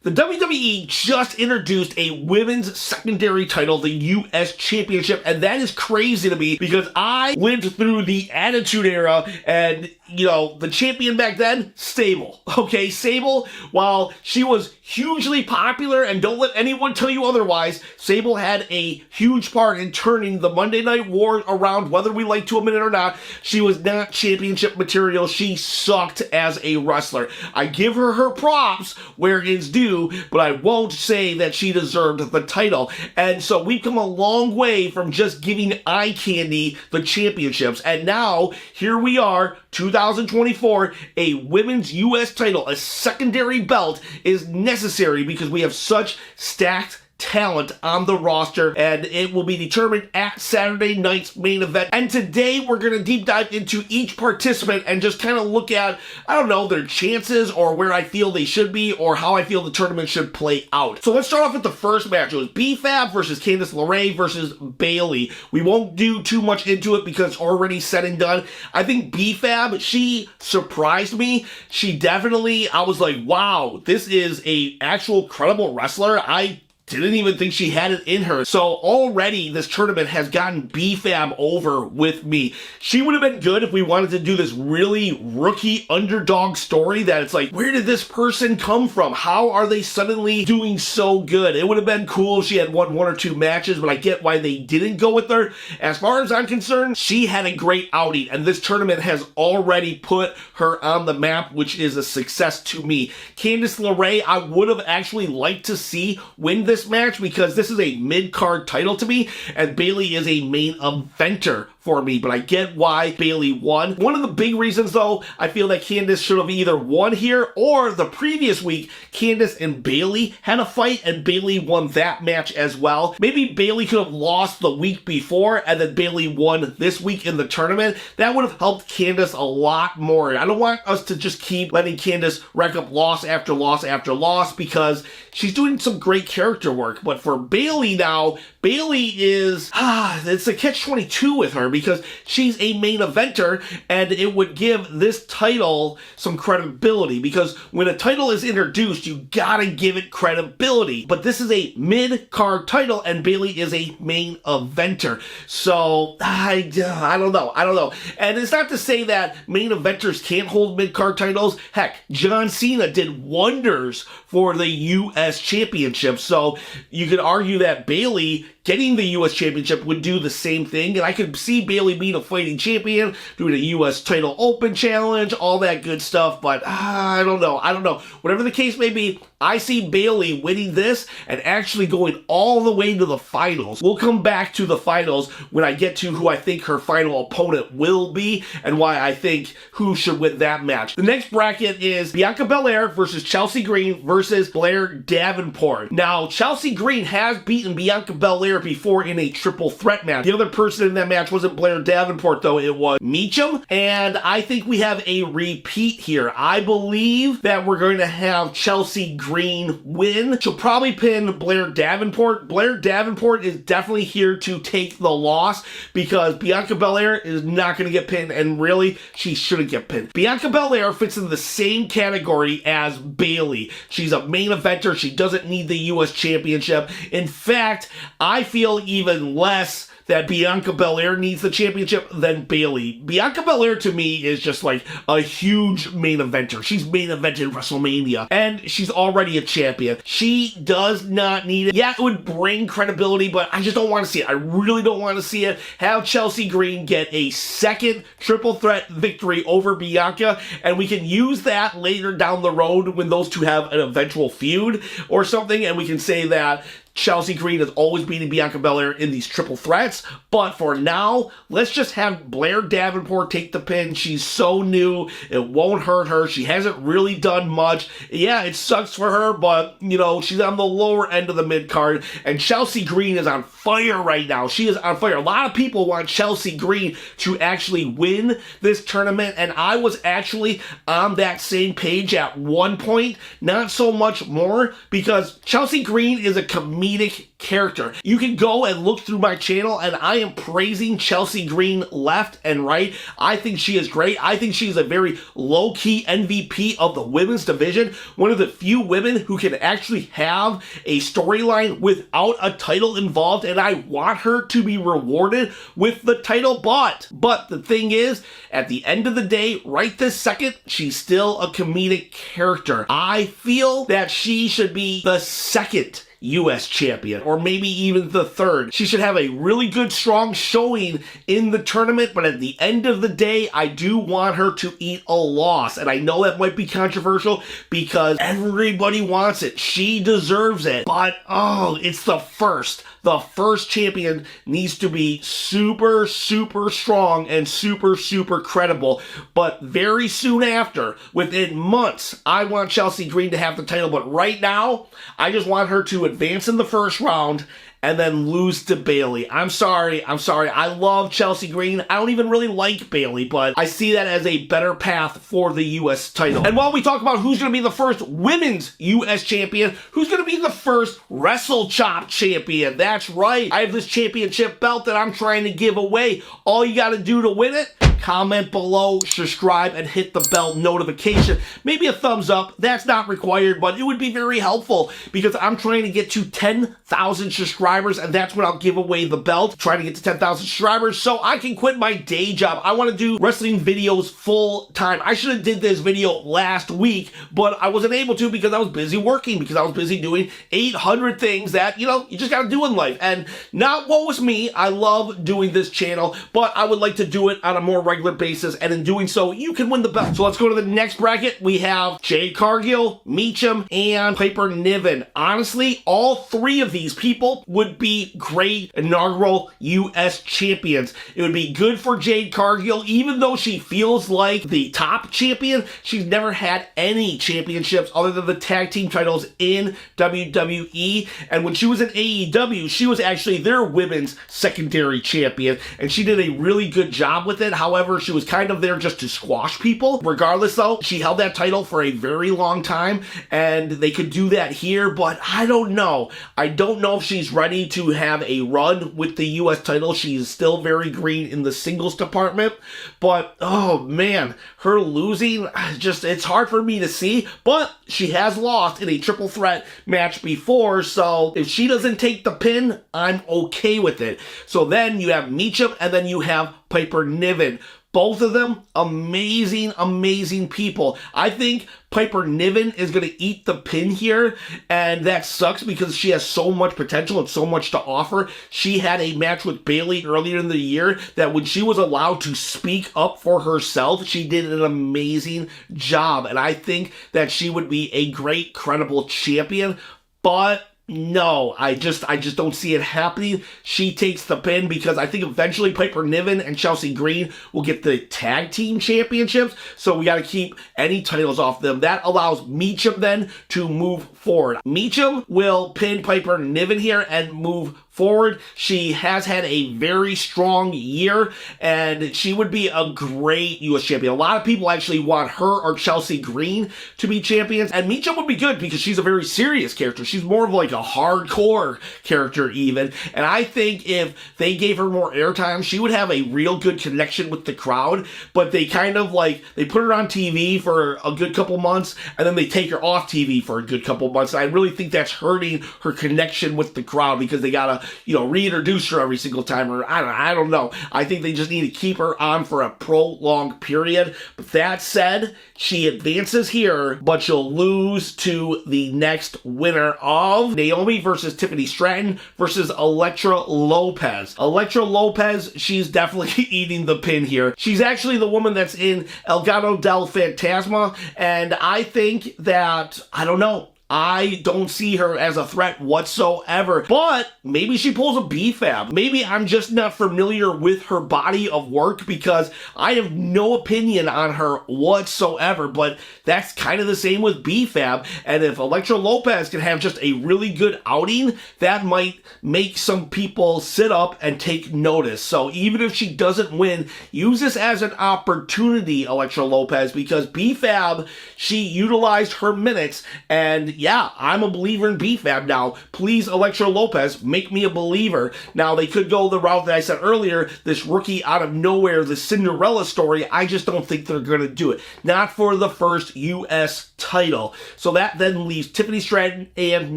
The WWE just introduced a women's secondary title, the U.S. Championship, and that is crazy to me because I lived through the Attitude Era, and, you know, the champion back then, Sable. Okay, Sable, while she was hugely popular, and don't let anyone tell you otherwise, Sable had a huge part in turning the Monday Night War around, whether we like to admit it or not. She was not championship material. She sucked as a wrestler. I give her props where it's due, but I won't say that she deserved the title. And so we've come a long way from just giving eye candy the championships. And now, here we are, 2024, a women's U.S. title, a secondary belt, is necessary because we have such stacked talent on the roster, and it will be determined at Saturday night's main event. And today we're going to deep dive into each participant and just kind of look at, I don't know, their chances or where I feel they should be or how I feel the tournament should play out. So let's start off with the first match. It was B-Fab versus Candice LeRae versus Bayley. We won't do too much into it because it's already said and done. I think B-Fab, she surprised me. She definitely, I was like, wow, this is a actual credible wrestler. I didn't even think she had it in her. So already this tournament has gotten B-Fab over with me. She would have been good if we wanted to do this really rookie underdog story that it's like, where did this person come from? How are they suddenly doing so good? It would have been cool if she had won one or two matches, but I get why they didn't go with her. As far as I'm concerned, she had a great outing, and this tournament has already put her on the map, which is a success to me. Candice LeRae, I would have actually liked to see win this match because this is a mid-card title to me, and Bayley is a main eventer for me, but I get why Bayley won. One of the big reasons, though, I feel that Candice should have either won here or the previous week, Candice and Bayley had a fight, and Bayley won that match as well. Maybe Bayley could have lost the week before, and then Bayley won this week in the tournament. That would have helped Candice a lot more. I don't want us to just keep letting Candice rack up loss after loss after loss because she's doing some great character work. But for Bayley now, Bayley is, it's a catch-22 with her because she's a main eventer, and it would give this title some credibility because when a title is introduced, you gotta give it credibility. But this is a mid-card title, and Bayley is a main eventer. So, I don't know. And it's not to say that main eventers can't hold mid-card titles. Heck, John Cena did wonders for the U.S. Championship. So, you could argue that Bayley getting the U.S. Championship would do the same thing, and I could see Bayley being a fighting champion, doing a U.S. title open challenge, all that good stuff, but I don't know. Whatever the case may be, I see Bayley winning this and actually going all the way to the finals. We'll come back to the finals when I get to who I think her final opponent will be and why I think who should win that match. The next bracket is Bianca Belair versus Chelsea Green versus Blair Davenport. Now, Chelsea Green has beaten Bianca Belair before in a triple threat match. The other person in that match wasn't Blair Davenport, though. It was Meacham, and I think we have a repeat here. I believe that we're going to have Chelsea Green win. She'll probably pin Blair Davenport. Blair Davenport is definitely here to take the loss because Bianca Belair is not going to get pinned, and really, she shouldn't get pinned. Bianca Belair fits in the same category as Bayley. She's a main eventer. She doesn't need the U.S. Championship. In fact, I feel even less that Bianca Belair needs the championship than Bayley. Bianca Belair to me is just like a huge main eventer. She's main evented WrestleMania, and she's already a champion. She does not need it. Yeah, it would bring credibility, but I just don't want to see it. I really don't want to see it. Have Chelsea Green get a second triple threat victory over Bianca, and we can use that later down the road when those two have an eventual feud or something, and we can say that Chelsea Green has always beaten Bianca Belair in these triple threats, but for now, let's just have Blair Davenport take the pin. She's so new, it won't hurt her. She hasn't really done much. Yeah, it sucks for her, but, you know, she's on the lower end of the mid-card, and Chelsea Green is on fire right now. She is on fire. A lot of people want Chelsea Green to actually win this tournament, and I was actually on that same page at one point, not so much more, because Chelsea Green is a comedian comedic character. You can go and look through my channel, and I am praising Chelsea Green left and right. I think she is great. I think she's a very low-key MVP of the women's division. One of the few women who can actually have a storyline without a title involved, and I want her to be rewarded with the title. But the thing is, at the end of the day, right this second, she's still a comedic character. I feel that she should be the second U.S. champion, or maybe even the third. She should have a really good, strong showing in the tournament, but at the end of the day, I do want her to eat a loss. And I know that might be controversial because everybody wants it. She deserves it. But, oh, it's the first. The first champion needs to be super, super strong and super, super credible. But very soon after, within months, I want Chelsea Green to have the title. But right now, I just want her to advance in the first round and then lose to Bayley. I'm sorry. I love Chelsea Green. I don't even really like Bayley, but I see that as a better path for the U.S. title. And while we talk about who's going to be the first women's U.S. champion, who's going to be the first Wrestle Chop champion? That's right. I have this championship belt that I'm trying to give away. All you got to do to win it, comment below, subscribe, and hit the bell notification. Maybe a thumbs up. That's not required, but it would be very helpful because I'm trying to get to 10,000 subscribers, and that's when I'll give away the belt. Trying to get to 10,000 subscribers so I can quit my day job. I want to do wrestling videos full time. I should have did this video last week, but I wasn't able to because I was busy working, because I was busy doing 800 things that, you just got to do in life. And not woe is me. I love doing this channel, but I would like to do it on a more regular basis, and in doing so, you can win the belt. So let's go to the next bracket. We have Jade Cargill, Meacham, and Piper Niven. Honestly, all three of these people would be great inaugural U.S. champions. It would be good for Jade Cargill, even though she feels like the top champion. She's never had any championships other than the tag team titles in WWE, and when she was in AEW, she was actually their women's secondary champion, and she did a really good job with it. However, she was kind of there just to squash people. Regardless, though, she held that title for a very long time, and they could do that here, but I don't know. I don't know if she's ready to have a run with the U.S. title. She's still very green in the singles department, but, oh man, her losing, it's hard for me to see, but she has lost in a triple threat match before, so if she doesn't take the pin, I'm okay with it. So then you have Meacham, and then you have Piper Niven. Both of them, amazing, amazing people. I think Piper Niven is going to eat the pin here, and that sucks because she has so much potential and so much to offer. She had a match with Bayley earlier in the year that when she was allowed to speak up for herself, she did an amazing job, and I think that she would be a great, credible champion, but no, I just don't see it happening. She takes the pin because I think eventually Piper Niven and Chelsea Green will get the tag team championships, so we got to keep any titles off them. That allows Meacham then to move forward. Meacham will pin Piper Niven here and move forward. She has had a very strong year, and she would be a great U.S. champion. A lot of people actually want her or Chelsea Green to be champions, and Meacham would be good because she's a very serious character. She's more of like a hardcore character even, and I think if they gave her more airtime, she would have a real good connection with the crowd, but they kind of they put her on TV for a good couple months, and then they take her off TV for a good couple months, and I really think that's hurting her connection with the crowd because they gotta reintroduce her every single time, or I don't know. I think they just need to keep her on for a prolonged period. But that said, she advances here, but she'll lose to the next winner of Naomi versus Tiffany Stratton versus Elektra Lopez. Elektra Lopez, she's definitely eating the pin here. She's actually the woman that's in El Gato del Fantasma, and I think that, I don't know, I don't see her as a threat whatsoever, but maybe she pulls a B-Fab. Maybe I'm just not familiar with her body of work because I have no opinion on her whatsoever, but that's kind of the same with B-Fab, and if Elektra Lopez can have just a really good outing, that might make some people sit up and take notice. So even if she doesn't win, use this as an opportunity, Elektra Lopez, because B-Fab, she utilized her minutes, and yeah, I'm a believer in B-Fab now. Please, Elektra Lopez, make me a believer. Now, they could go the route that I said earlier, this rookie out of nowhere, the Cinderella story. I just don't think they're going to do it. Not for the first U.S. title. So that then leaves Tiffany Stratton and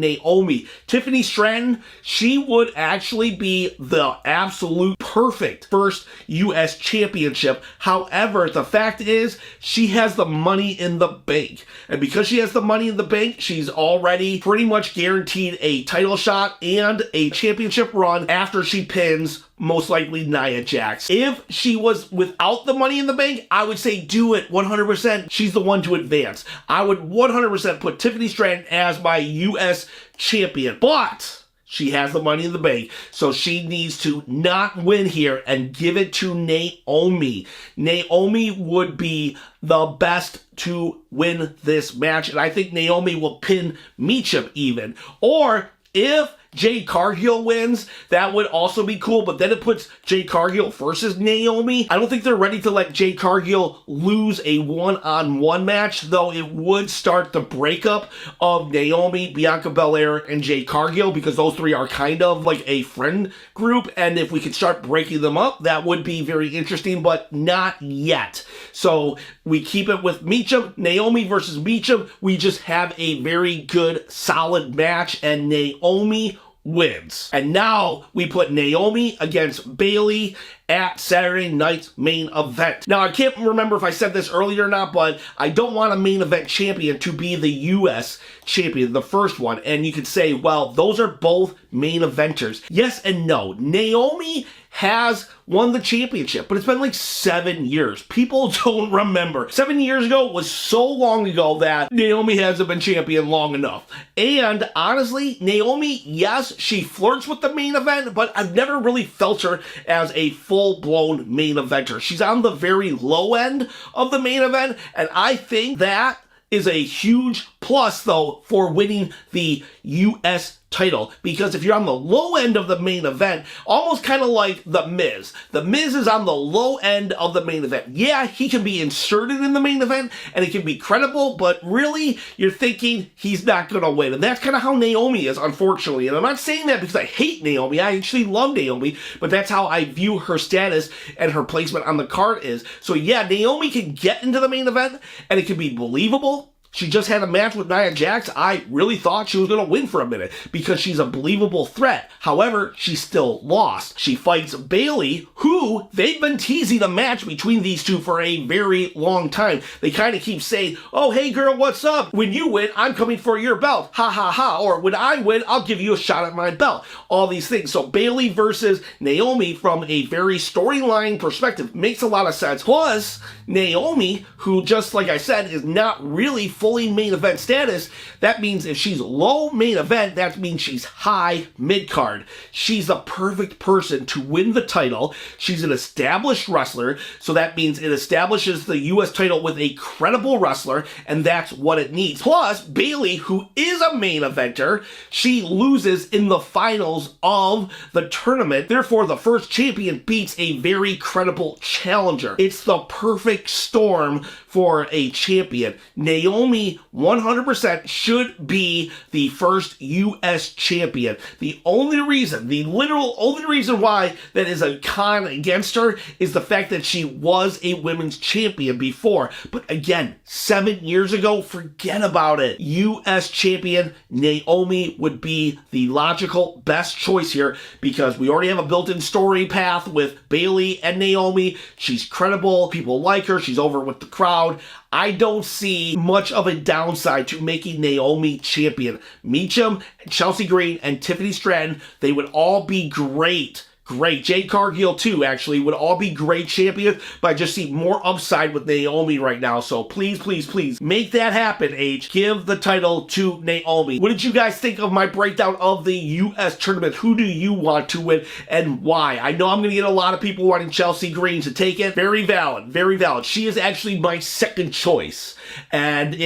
Naomi. Tiffany Stratton, she would actually be the absolute perfect first U.S. championship. However, the fact is, she has the money in the bank. And because she has the money in the bank, she's already pretty much guaranteed a title shot and a championship run after she pins most likely Nia Jax. If she was without the money in the bank, I would say do it 100%. She's the one to advance. I would 100% put Tiffany Stratton as my U.S. champion. But she has the money in the bank, so she needs to not win here and give it to Naomi. Naomi would be the best to win this match, and I think Naomi will pin Meacham even. Or if Jade Cargill wins, that would also be cool, but then it puts Jade Cargill versus Naomi. I don't think they're ready to let Jade Cargill lose a one-on-one match, though it would start the breakup of Naomi, Bianca Belair, and Jade Cargill, because those three are kind of like a friend group, and if we could start breaking them up, that would be very interesting, but not yet. So we keep it with Meacham, Naomi versus Meacham. We just have a very good, solid match, and Naomi wins. And now we put Naomi against Bayley at Saturday night's main event. Now, I can't remember if I said this earlier or not, but I don't want a main event champion to be the U.S. champion, the first one. And you could say, well, those are both main eventers. Yes and no. Naomi has won the championship, but it's been like 7 years. People don't remember. 7 years ago was so long ago that Naomi hasn't been champion long enough. And honestly, Naomi, yes, she flirts with the main event, but I've never really felt her as a full-blown main eventer. She's on the very low end of the main event, and I think that is a huge plus, though, for winning the U.S. title, because if you're on the low end of the main event, almost kind of like The Miz. The Miz is on the low end of the main event. Yeah, he can be inserted in the main event, and it can be credible, but really, you're thinking he's not going to win. And that's kind of how Naomi is, unfortunately. And I'm not saying that because I hate Naomi. I actually love Naomi, but that's how I view her status and her placement on the card is. So yeah, Naomi can get into the main event, and it can be believable. She just had a match with Nia Jax. I really thought she was going to win for a minute because she's a believable threat. However, she still lost. She fights Bayley, who they've been teasing a match between these two for a very long time. They kind of keep saying, oh, hey girl, what's up? When you win, I'm coming for your belt. Ha ha ha. Or when I win, I'll give you a shot at my belt. All these things. So Bayley versus Naomi from a very storyline perspective makes a lot of sense. Plus, Naomi, who just like I said, is not really fully main event status, that means if she's low main event, that means she's high mid-card. She's the perfect person to win the title. She's an established wrestler, so that means it establishes the U.S. title with a credible wrestler, and that's what it needs. Plus, Bayley, who is a main eventer, she loses in the finals of the tournament. Therefore, the first champion beats a very credible challenger. It's the perfect storm for a champion. Naomi 100% should be the first U.S. champion. The literal only reason why that is a con against her is the fact that she was a women's champion before. But again, 7 years ago, forget about it. U.S. champion Naomi would be the logical best choice here because we already have a built-in story path with Bayley and Naomi. She's credible. People like her. She's over with the crowd. I don't see much of a downside to making Naomi champion. Meacham, Chelsea Green, and Tiffany Stratton, they would all be great. Jade Cargill, too, actually, would all be great champions, but I just see more upside with Naomi right now. So please, please, please, make that happen, H. Give the title to Naomi. What did you guys think of my breakdown of the U.S. tournament? Who do you want to win and why? I know I'm going to get a lot of people wanting Chelsea Green to take it. Very valid, very valid. She is actually my second choice. And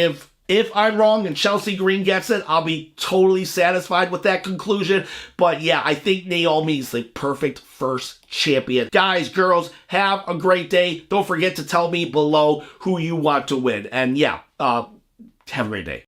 if I'm wrong and Chelsea Green gets it, I'll be totally satisfied with that conclusion. But yeah, I think Naomi's the perfect first champion. Guys, girls, have a great day. Don't forget to tell me below who you want to win. And yeah, have a great day.